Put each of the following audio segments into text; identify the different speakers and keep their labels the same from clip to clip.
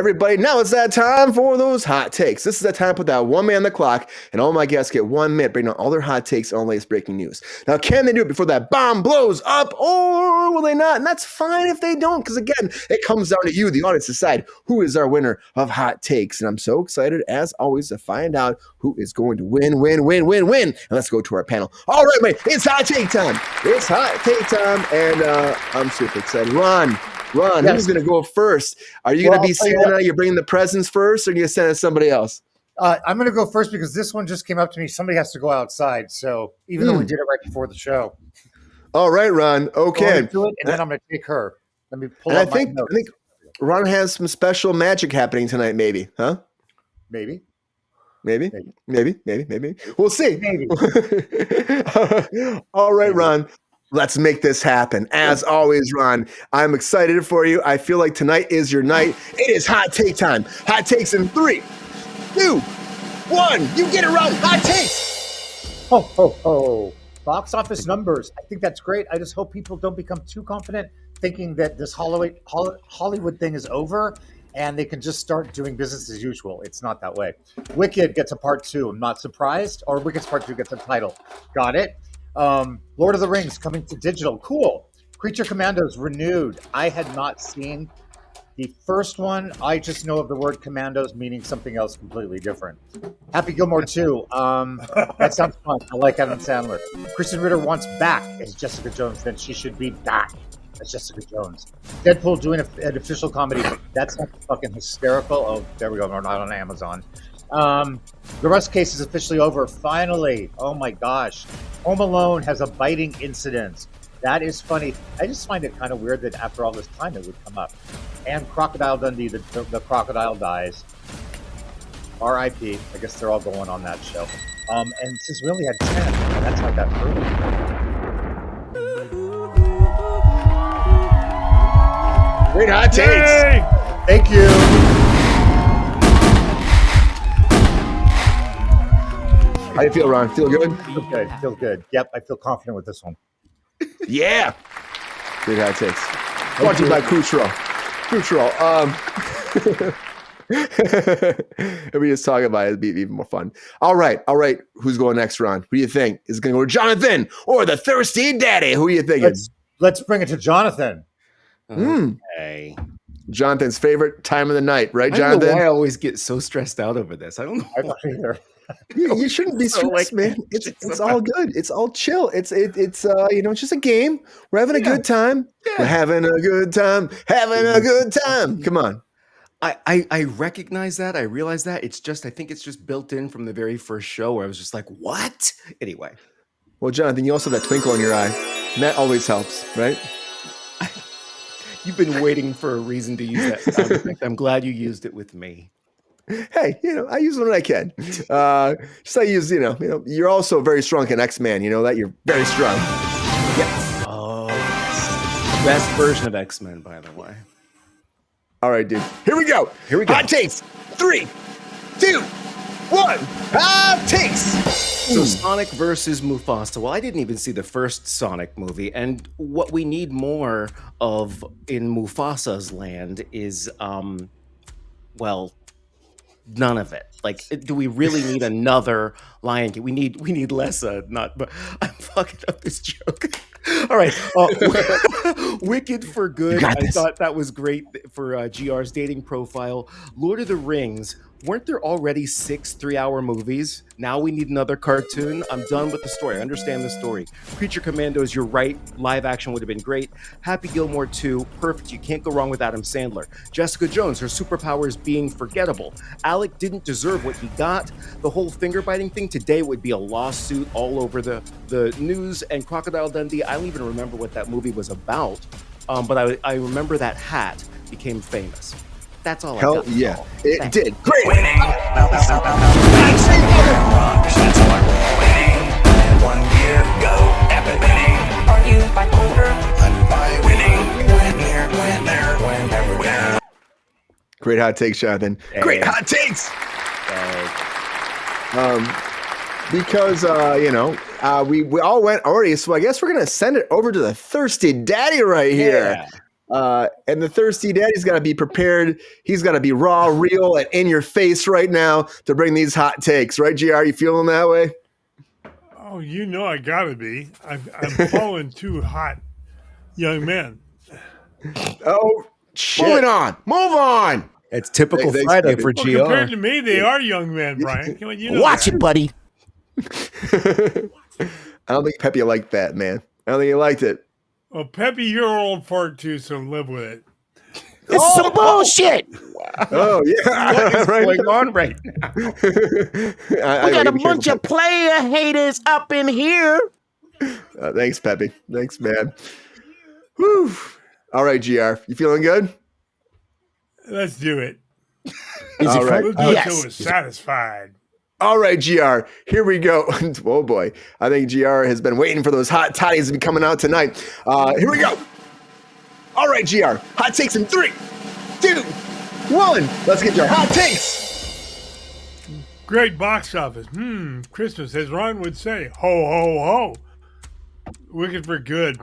Speaker 1: everybody. Now it's that time for those hot takes. This is that time to put that 1 minute on the clock, and all my guests get 1 minute bringing on all their hot takes on latest breaking news. Now, can they do it before that bomb blows up, or will they not? And that's fine if they don't, because again, it comes down to you, the audience, decide who is our winner of hot takes. And I'm so excited, as always, to find out who is going to win. And let's go to our panel. All right, man, it's hot take time. It's hot take time, and I'm super excited. Ron, yes. Who's going to go first? Are you going to be Santa? You're bringing the presents first, or are you going to send it to somebody else?
Speaker 2: I'm going to go first because this one just came up to me. Somebody has to go outside. So even though we did it right before the show.
Speaker 1: All right, Ron. Okay.
Speaker 2: Do it, and then I'm going to take her. Let me pull
Speaker 1: up
Speaker 2: my notes.
Speaker 1: I think Ron has some special magic happening tonight, maybe. Huh?
Speaker 2: Maybe.
Speaker 1: Maybe. We'll see. Maybe. All right, Ron. Let's make this happen. As always, Ron, I'm excited for you. I feel like tonight is your night. It is hot take time. Hot takes in 3, 2, 1. You get it, Ron. Hot takes.
Speaker 2: Ho, ho, ho. Box office numbers. I think that's great. I just hope people don't become too confident thinking that this Hollywood thing is over and they can just start doing business as usual. It's not that way. Wicked gets a part 2. I'm not surprised. Or Wicked's part 2 gets a title. Got it. Lord of the Rings coming to digital. Cool. Creature Commandos renewed. I had not seen the first one. I just know of the word commandos meaning something else completely different. Happy Gilmore 2. That sounds fun. I like Adam Sandler. Kristen Ritter wants back as Jessica Jones. Then she should be back as Jessica Jones. Deadpool doing an official comedy. That sounds fucking hysterical. Oh, there we go. We're not on Amazon. The Rust case is officially over. Finally. Oh my gosh. Home Alone has a biting incident. That is funny. I just find it kind of weird that after all this time it would come up. And Crocodile Dundee, the crocodile dies. R.I.P. I guess they're all going on that show. And since we only had 10, that's not that early.
Speaker 1: Great hot takes.
Speaker 2: Thank you.
Speaker 1: How you feel, Ron? Feel good?
Speaker 2: Feel good. Yep, I feel confident with this one.
Speaker 1: Yeah. Great hot takes. Brought to you by Kruse. If we just talk about it, it'd be even more fun. All right. Who's going next, Ron? Who do you think? Is it going to go to Jonathan or the Thirsty Daddy? Who are you thinking?
Speaker 2: Let's bring it to Jonathan.
Speaker 3: Okay.
Speaker 1: Jonathan's favorite time of the night, right, Jonathan?
Speaker 3: I don't know why I always get so stressed out over this. I don't know.
Speaker 2: I don't either.
Speaker 1: You shouldn't be stressed, man. It's all good. It's all chill. It's it's just a game. We're having a good time. Yeah. We're having a good time. Come on.
Speaker 3: I recognize that. I realize that. It's just, I think it's just built in from the very first show where I was just like, what? Anyway.
Speaker 1: Well, Jonathan, you also have that twinkle in your eye. And that always helps, right?
Speaker 3: You've been waiting for a reason to use that sound effect. I'm glad you used it with me.
Speaker 1: Hey, I use it when I can. Just I use, you're also very strong in X-Men. You know that? You're very strong.
Speaker 3: Yes. Oh, yes. Best version of X-Men, by the way.
Speaker 1: All right, dude. Here we go. Hot takes. 3, 2, 1. Hot takes.
Speaker 3: So Sonic versus Mufasa. Well, I didn't even see the first Sonic movie. And what we need more of in Mufasa's land is, none of it. Like, do we really need another Lion King? We need less. But I'm fucking up this joke. All right. Wicked for good. I thought that was great for GR's dating profile. Lord of the Rings. Weren't there already 6 3-hour movies? Now we need another cartoon. I'm done with the story. I understand the story. Creature Commandos, you're right. Live action would have been great. Happy Gilmore 2, perfect. You can't go wrong with Adam Sandler. Jessica Jones, her superpower is being forgettable. Alec didn't deserve what he got. The whole finger biting thing today would be a lawsuit all over the news. And Crocodile Dundee, I don't even remember what that movie was about. But I remember that hat became famous. That's all I got.
Speaker 1: Hell yeah. It did. Great.
Speaker 4: Winning. That's all I want. Winning. 1 year go. Epic winning. Are you bipolar? I'm by winning. Win there. Whenever.
Speaker 1: Great hot takes, Jonathan.
Speaker 3: Hey.
Speaker 1: Great hot takes. Because we all went already, so I guess we're gonna send it over to the Thirsty Daddy right here. And the thirsty daddy's got to be prepared. He's got to be raw, real, and in your face right now to bring these hot takes. Right, GR? You feeling that way?
Speaker 5: Oh, you know I gotta be. I'm following two hot young men.
Speaker 1: Oh, shit. Move on.
Speaker 3: It's typical
Speaker 1: Thanks,
Speaker 3: Friday
Speaker 1: Pepe.
Speaker 3: for
Speaker 5: Well,
Speaker 3: GR.
Speaker 5: compared to me, they are young men, Brian. Come on, you know
Speaker 3: Watch
Speaker 5: that.
Speaker 3: it, buddy.
Speaker 1: I don't think Pepe liked that, man. I don't think he liked it.
Speaker 5: Well, Pepe, you're an old fart too, so live with it.
Speaker 3: This is some bullshit.
Speaker 1: Oh, yeah.
Speaker 3: What is
Speaker 1: Right.
Speaker 3: going on right now? We got a bunch of player haters up in here.
Speaker 1: Thanks, Pepe. Thanks, man. Whew. All right, GR. You feeling good?
Speaker 5: Let's do it.
Speaker 1: All right.
Speaker 5: We'll do it
Speaker 3: Yes.
Speaker 5: till we're satisfied.
Speaker 1: All right, GR. Here we go. Oh, boy. I think GR has been waiting for those hot toddies to be coming out tonight. Here we go. All right, GR. Hot takes in 3, 2, 1. Let's get your hot takes.
Speaker 5: Great box office. Christmas, as Ron would say. Ho, ho, ho. Wicked for Good.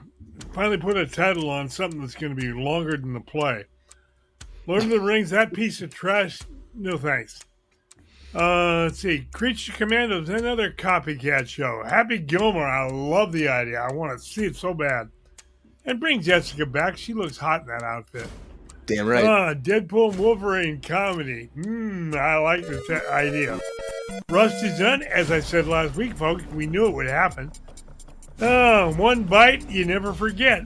Speaker 5: Finally put a title on something that's going to be longer than the play. Lord of the Rings, that piece of trash, no thanks. Let's see. Creature Commandos, another copycat show. Happy Gilmore, I love the idea. I want to see it so bad. And bring Jessica back. She looks hot in that outfit.
Speaker 1: Damn right.
Speaker 5: Deadpool and Wolverine comedy. I like this idea. Rust is done. As I said last week, folks, we knew it would happen. One bite, you never forget.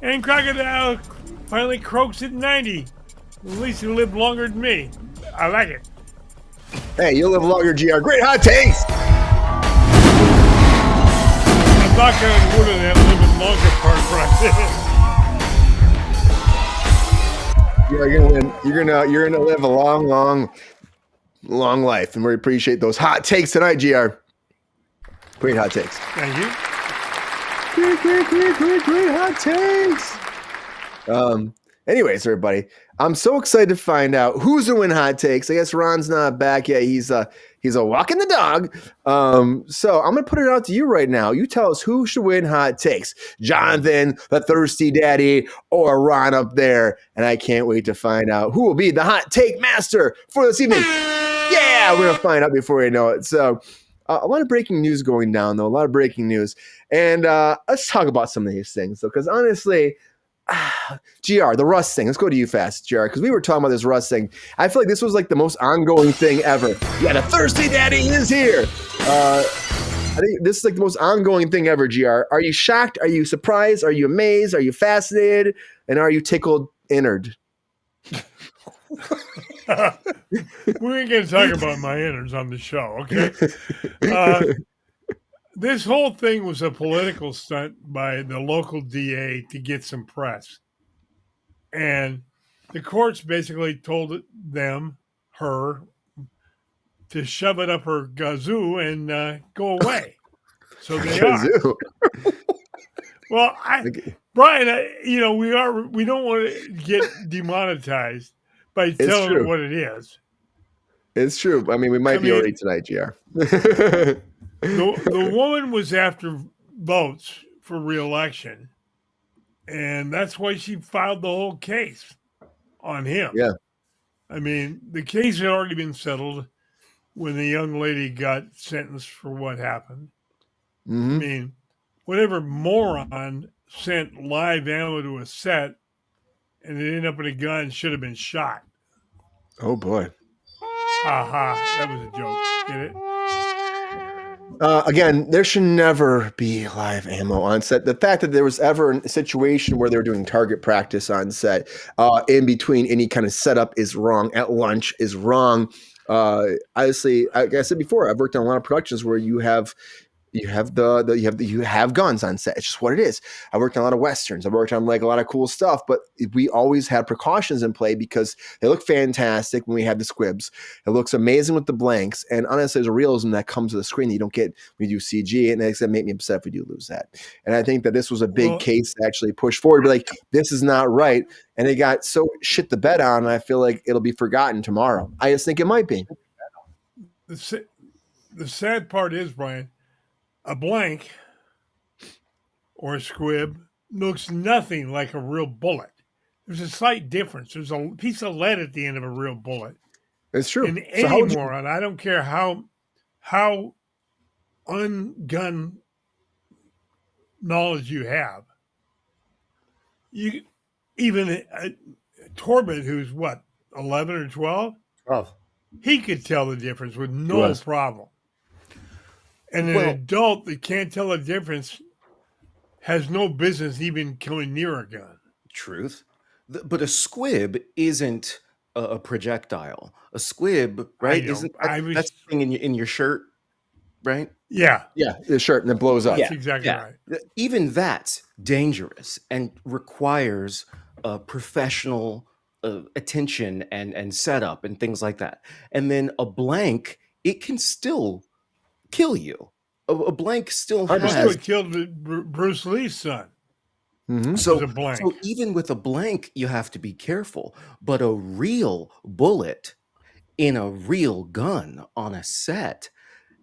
Speaker 5: And Crocodile finally croaks at 90. At least he lived longer than me. I like it.
Speaker 1: Hey, you'll live longer, GR. Great hot takes.
Speaker 5: I'm not going to wood on that living longer part, Brian.
Speaker 1: You're gonna win. You're gonna live a long life, and we appreciate those hot takes tonight, GR. Great hot takes.
Speaker 5: Thank you.
Speaker 1: Great hot takes. Anyways, everybody, I'm so excited to find out who's gonna win hot takes. I guess Ron's not back yet. He's a walking the dog. So I'm gonna put it out to you right now. You tell us who should win hot takes, Jonathan, the thirsty daddy, or Ron up there. And I can't wait to find out who will be the hot take master for this evening. Yeah, we're gonna find out before we know it. So a lot of breaking news going down, though. A lot of breaking news, and let's talk about some of these things, though, because honestly. GR, the Russ thing. Let's go to you fast, GR, because we were talking about this Russ thing. I feel like this was like the most ongoing thing ever. Yeah, the thirsty daddy is here. I think this is like the most ongoing thing ever, GR. Are you shocked? Are you surprised? Are you amazed? Are you fascinated? And are you tickled innard?
Speaker 5: We ain't going to talk about my innards on the show, okay? This whole thing was a political stunt by the local DA to get some press. And the courts basically told her, to shove it up her gazoo and go away. So they are. Well, Brian, we don't want to get demonetized by telling
Speaker 1: true.
Speaker 5: it what it is.
Speaker 1: It's true. I mean, we might be already tonight, GR.
Speaker 5: The woman was after votes for re-election, and that's why she filed the whole case on him.
Speaker 1: Yeah.
Speaker 5: I mean, the case had already been settled when the young lady got sentenced for what happened.
Speaker 1: Mm-hmm.
Speaker 5: I mean, whatever moron sent live ammo to a set and it ended up with a gun should have been shot.
Speaker 1: Oh, boy.
Speaker 5: That was a joke. Get it?
Speaker 1: Again, there should never be live ammo on set. The fact that there was ever a situation where they were doing target practice on set, in between any kind of setup is wrong. At lunch is wrong. Honestly, like I said before, I've worked on a lot of productions where you have guns on set. It's just what it is. I worked on a lot of westerns. I worked on like a lot of cool stuff, but we always had precautions in play because they look fantastic when we have the squibs. It looks amazing with the blanks, and honestly, there's a realism that comes to the screen that you don't get when you do CG, and it's gonna make me upset if we do lose that. And I think that this was a big case to actually push forward, be like, this is not right, and they got so shit the bed on, and I feel like it'll be forgotten tomorrow. I just think it might be.
Speaker 5: The sad part is, Brian, a blank or a squib looks nothing like a real bullet. There's a slight difference. There's a piece of lead at the end of a real bullet.
Speaker 1: It's true.
Speaker 5: And
Speaker 1: So how
Speaker 5: any
Speaker 1: would you?
Speaker 5: moron, I don't care how ungun knowledge you have, you even Torbett, who's what, 11 or 12, he could tell the difference with no problem. And an adult that can't tell the difference has no business even coming near a gun.
Speaker 3: Truth. But a squib isn't a projectile. A squib, right? Isn't that's the thing in your shirt, right?
Speaker 5: Yeah.
Speaker 1: Yeah, the shirt and it blows up.
Speaker 5: That's exactly right.
Speaker 3: Even that's dangerous and requires professional attention and setup and things like that. And then a blank, it can still kill you. A blank still has.
Speaker 5: That's what killed Bruce Lee's son.
Speaker 1: Mm-hmm.
Speaker 3: So even with a blank, you have to be careful. But a real bullet in a real gun on a set,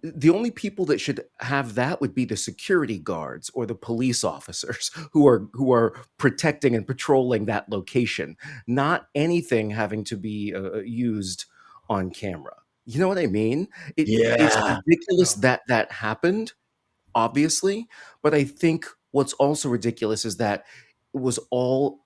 Speaker 3: the only people that should have that would be the security guards or the police officers who are protecting and patrolling that location, not anything having to be used on camera. You know what I mean? It's ridiculous that happened, obviously, but I think what's also ridiculous is that it was all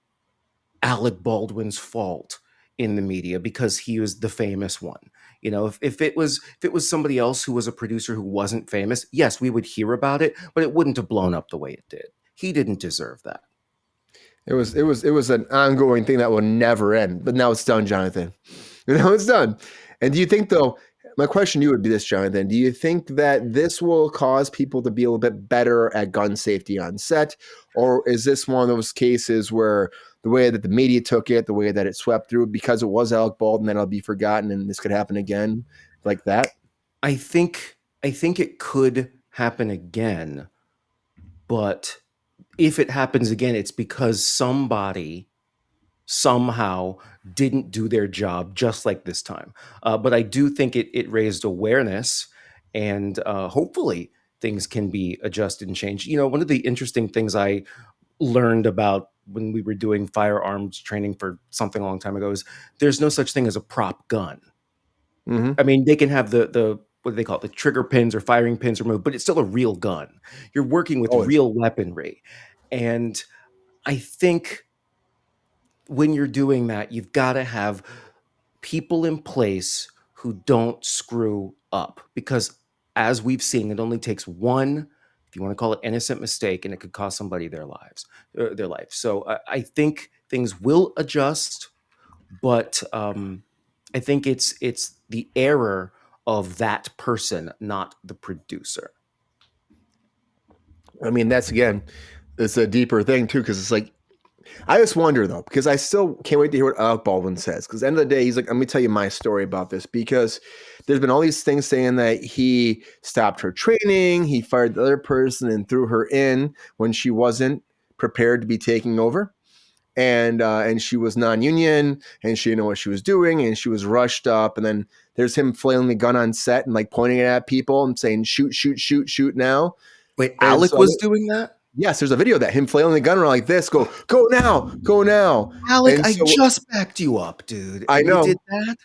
Speaker 3: Alec Baldwin's fault in the media because he was the famous one. You know, if it was somebody else who was a producer who wasn't famous, yes, we would hear about it, but it wouldn't have blown up the way it did. He didn't deserve that.
Speaker 1: It was an ongoing thing that will never end. But now it's done, Jonathan. Now it's done. And do you think, though, my question to you would be this, Jonathan, do you think that this will cause people to be a little bit better at gun safety on set? Or is this one of those cases where the way that the media took it, the way that it swept through, because it was Alec Baldwin, then it'll be forgotten and this could happen again like that?
Speaker 3: I think it could happen again, but if it happens again, it's because somebody somehow didn't do their job just like this time. But I do think it raised awareness, and hopefully things can be adjusted and changed. You know, one of the interesting things I learned about when we were doing firearms training for something a long time ago is there's no such thing as a prop gun.
Speaker 1: Mm-hmm.
Speaker 3: I mean, they can have the what do they call it, the trigger pins or firing pins removed, but it's still a real gun. You're working with real weaponry. And I think when you're doing that, you've got to have people in place who don't screw up, because as we've seen, it only takes one, if you want to call it innocent mistake, and it could cost somebody their life. So I think things will adjust, but I think it's the error of that person, not the producer.
Speaker 1: I mean, it's a deeper thing too, because it's like, I just wonder though, because I still can't wait to hear what Alec Baldwin says. Because at the end of the day, he's like, let me tell you my story about this, because there's been all these things saying that he stopped her training, he fired the other person and threw her in when she wasn't prepared to be taking over. And she was non-union and she didn't know what she was doing and she was rushed up. And then there's him flailing the gun on set and like pointing it at people and saying, shoot, shoot, shoot, shoot now.
Speaker 3: Wait, Alec was doing that?
Speaker 1: Yes, there's a video of that, him flailing the gun around like this, go now, go now.
Speaker 3: Alec, I just backed you up, dude.
Speaker 1: I know.
Speaker 3: You did that?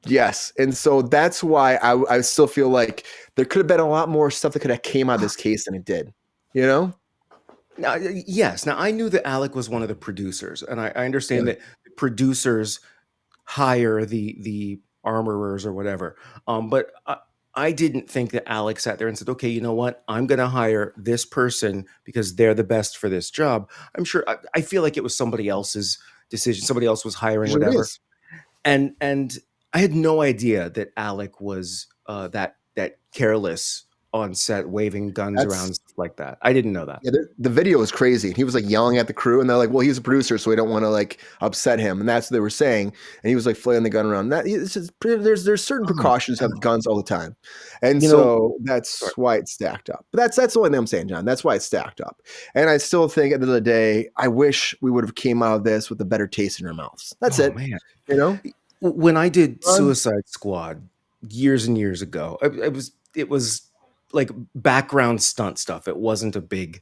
Speaker 1: Yes. And so that's why I still feel like there could have been a lot more stuff that could have came out of this case than it did, you know?
Speaker 3: Now, yes. Now, I knew that Alec was one of the producers, and I understand that producers hire the armorers or whatever. But I didn't think that Alec sat there and said, okay, you know what? I'm going to hire this person because they're the best for this job. I'm sure. I feel like it was somebody else's decision. Somebody else was hiring, whatever. And I had no idea that Alec was that careless on set, waving guns around stuff like that. I didn't know that. Yeah,
Speaker 1: the video was crazy. He was like yelling at the crew, and they're like, "Well, he's a producer, so we don't want to like upset him." And that's what they were saying. And he was like flailing the gun around. There's certain precautions with guns all the time, and that's why it's stacked up. But that's the only thing I'm saying, John. That's why it's stacked up. And I still think at the end of the day, I wish we would have came out of this with a better taste in our mouths. That's it. Man. You know,
Speaker 3: when I did Suicide Squad years and years ago, it was like background stunt stuff. It wasn't a big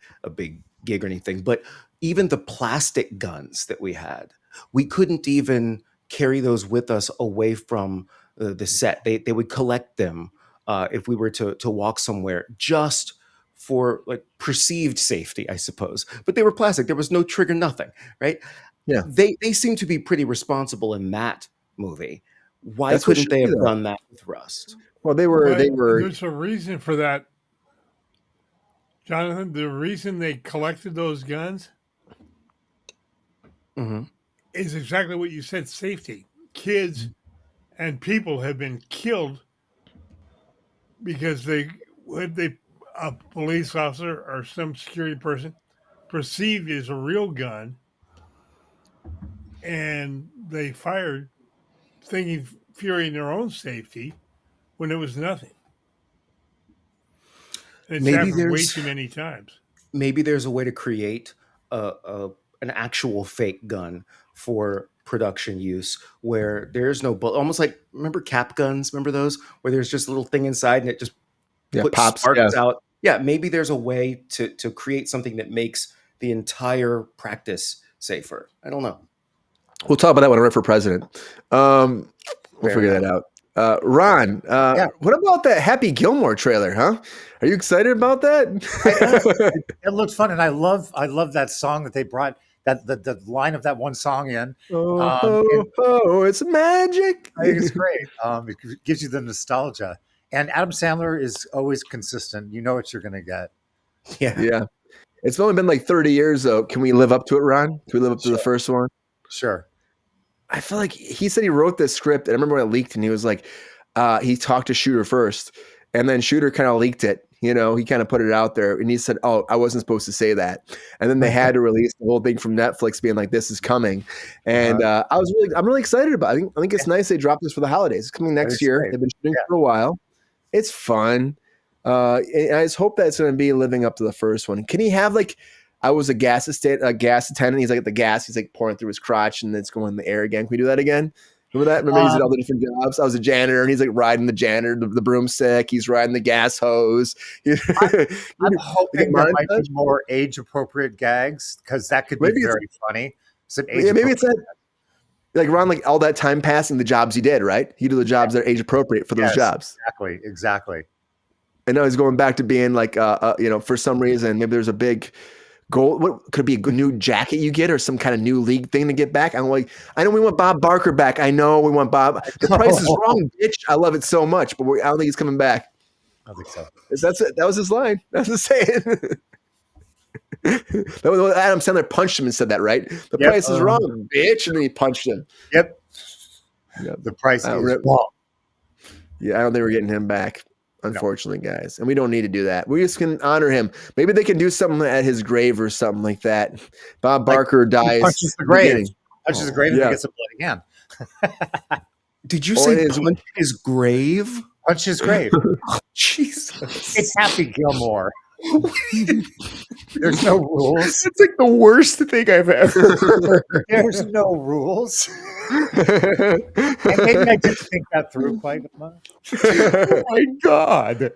Speaker 3: gig or anything, but even the plastic guns that we had, we couldn't even carry those with us away from the set. They would collect them if we were to walk somewhere, just for like perceived safety, I suppose. But they were plastic. There was no trigger, nothing, right?
Speaker 1: Yeah.
Speaker 3: They seem to be pretty responsible in that movie. Why
Speaker 1: That's what
Speaker 3: couldn't
Speaker 1: should
Speaker 3: they
Speaker 1: be,
Speaker 3: have
Speaker 1: though.
Speaker 3: done that with Rust?
Speaker 1: Well, they
Speaker 5: But
Speaker 1: were.
Speaker 5: there's a reason for that, Jonathan. The reason they collected those guns
Speaker 3: Hmm.
Speaker 5: is exactly what you said: safety. Kids and people have been killed because a police officer or some security person perceived it as a real gun, and they fired, thinking fearing their own safety when it was nothing. And it's
Speaker 3: Maybe
Speaker 5: happened way
Speaker 3: there's
Speaker 5: too many times.
Speaker 3: maybe there's a way to create an actual fake gun for production use where there's no bullet. Almost like, remember cap guns? Remember those where there's just a little thing inside and it just puts
Speaker 1: Pops. Yeah.
Speaker 3: sparks out? Yeah, maybe there's a way to create something that makes the entire practice safer. I don't know.
Speaker 1: We'll talk about that when I run for president. We'll
Speaker 2: Fair
Speaker 1: figure that out. Ron, what about that Happy Gilmore trailer, huh? Are you excited about that?
Speaker 2: It looked fun, and I love that song that they brought. That the line of that one song in.
Speaker 1: It's magic.
Speaker 2: I think it's great. It gives you the nostalgia. And Adam Sandler is always consistent. You know what you're going to get.
Speaker 3: Yeah.
Speaker 1: Yeah. It's only been like 30 years, though. Can we live up to it, Ron? Can we live up to the first one?
Speaker 2: Sure.
Speaker 1: I feel like he said he wrote this script, and I remember when it leaked, and he was like, he talked to Shooter first, and then Shooter kind of leaked it. You know, he kind of put it out there, and he said, "Oh, I wasn't supposed to say that." And then they had to release the whole thing from Netflix, being like, "This is coming." And I'm really excited about it. I think it's nice they dropped this for the holidays. It's coming next year.
Speaker 2: Great.
Speaker 1: They've been shooting for a while. It's fun. And I just hope that it's going to be living up to the first one. Can he have like? I was a gas attendant. He's like at the gas. He's like pouring through his crotch, and it's going in the air again. Can we do that again? Remember that? Remember he did all the different jobs. I was a janitor, and he's like riding the janitor, the broomstick. He's riding the gas hose.
Speaker 2: I'm hoping there might be more age-appropriate gags because that could be very funny.
Speaker 1: Maybe it's that. Like Ron, like all that time passing, the jobs he did, right? He did the jobs that are age appropriate for those jobs.
Speaker 2: Exactly.
Speaker 1: And now he's going back to being like, for some reason, maybe there's a big goal. What could it be? A new jacket you get, or some kind of new league thing to get back? I'm like, I know we want Bob Barker back. I know we want Bob. The price is wrong, bitch. I love it so much, but I don't think he's coming back.
Speaker 2: I think so.
Speaker 1: That's it. That was his line. That's the saying. That was Adam Sandler punched him and said that, right? The price is wrong, bitch, and then he punched him.
Speaker 2: Yep. The price is wrong.
Speaker 1: Yeah, I don't think we're getting him back. Unfortunately, guys. And we don't need to do that. We just can honor him. Maybe they can do something at his grave or something like that. Bob Barker dies.
Speaker 2: Punches the grave. Punches the grave and gets a bloody hand.
Speaker 3: Did you say punch his grave?
Speaker 2: Punch his grave.
Speaker 3: Jesus.
Speaker 2: It's Happy Gilmore. There's no rules.
Speaker 3: It's like the worst thing I've ever heard.
Speaker 2: There's no rules. And maybe I didn't think that through quite much.
Speaker 3: Oh my God.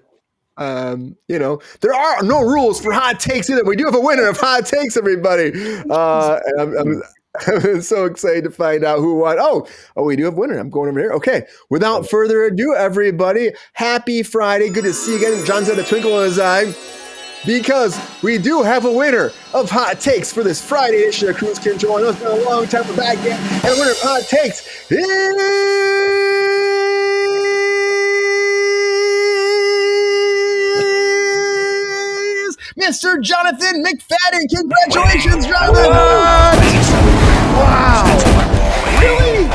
Speaker 1: There are no rules for hot takes either. We do have a winner of hot takes, everybody. I'm so excited to find out who won. Oh, we do have a winner. I'm going over here. Okay. Without further ado, everybody, happy Friday. Good to see you again. John's got a twinkle in his eye, because we do have a winner of hot takes for this Friday edition of Cruise Control. I know it's been a long time for back yet. And the winner of hot takes is Mr. Jonathan McFadden. Congratulations, Jonathan! Wow! Really?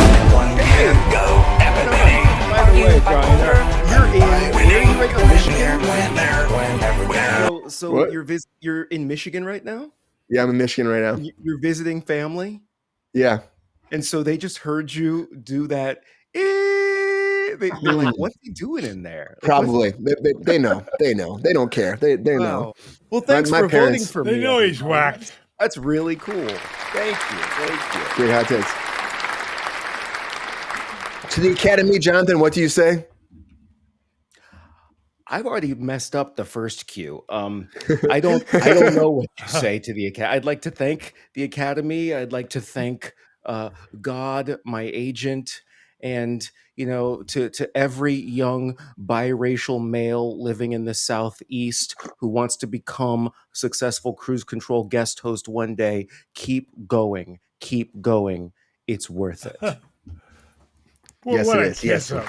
Speaker 3: By the way, Brian, so you're in Michigan right now?
Speaker 1: Yeah, I'm in Michigan right now.
Speaker 3: You're visiting family?
Speaker 1: Yeah.
Speaker 3: And so they just heard you do that. They're like, what's he doing in there?
Speaker 1: Probably. They know. They know. They don't care. They know.
Speaker 3: Well, thanks for voting for me.
Speaker 5: They know he's whacked.
Speaker 3: That's really cool. Thank you.
Speaker 1: Great hot takes. To the Academy, Jonathan, what do you say?
Speaker 3: I've already messed up the first cue. I don't know what to say to the Academy. I'd like to thank the Academy. I'd like to thank God, my agent, and to every young biracial male living in the Southeast who wants to become a successful cruise control guest host one day, keep going. It's worth it.
Speaker 5: Well,
Speaker 1: Yes,
Speaker 5: what
Speaker 1: it
Speaker 5: a
Speaker 1: is. Yes.
Speaker 5: kiss up.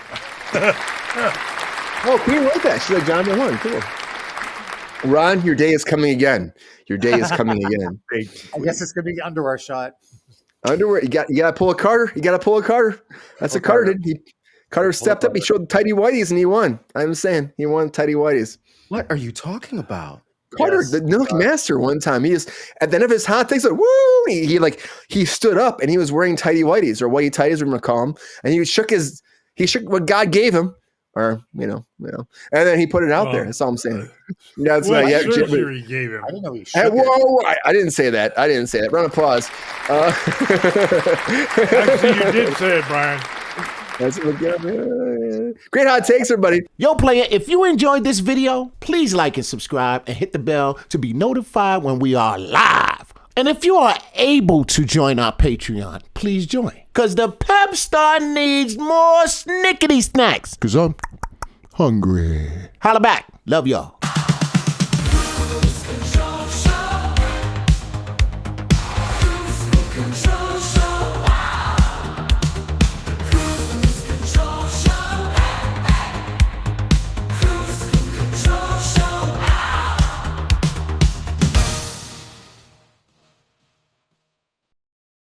Speaker 1: Oh, Queen wrote that. She's like John the One. Cool. Ron, your day is coming again. Your day is coming again.
Speaker 2: I guess it's gonna be the underwear shot.
Speaker 1: Underwear. You got to pull a Carter. You got to pull a Carter. That's what Carter did. Carter stepped up. He showed the tighty whities and he won. I'm saying he won tighty whities.
Speaker 3: What are you talking about?
Speaker 1: Carter, the Milk Master, one time, he just at the end of his hot takes, like, woo! He stood up and he was wearing tighty whities or whitey tighties, we're gonna call him, and he shook what God gave him, or and then he put it out there. That's all I'm saying. That's
Speaker 5: What
Speaker 1: not yet.
Speaker 5: surgery he gave him?
Speaker 2: I didn't know he
Speaker 1: Hey,
Speaker 2: shook it.
Speaker 1: whoa! I didn't say that. Round of applause.
Speaker 5: Actually, you did say it, Brian.
Speaker 1: That's great hot takes, everybody.
Speaker 6: Yo, player, if you enjoyed this video, please like and subscribe and hit the bell to be notified when we are live. And if you are able to join our Patreon, please join. Because the Pepestar needs more snickety snacks. Because I'm hungry. Holla back. Love y'all.
Speaker 4: Control.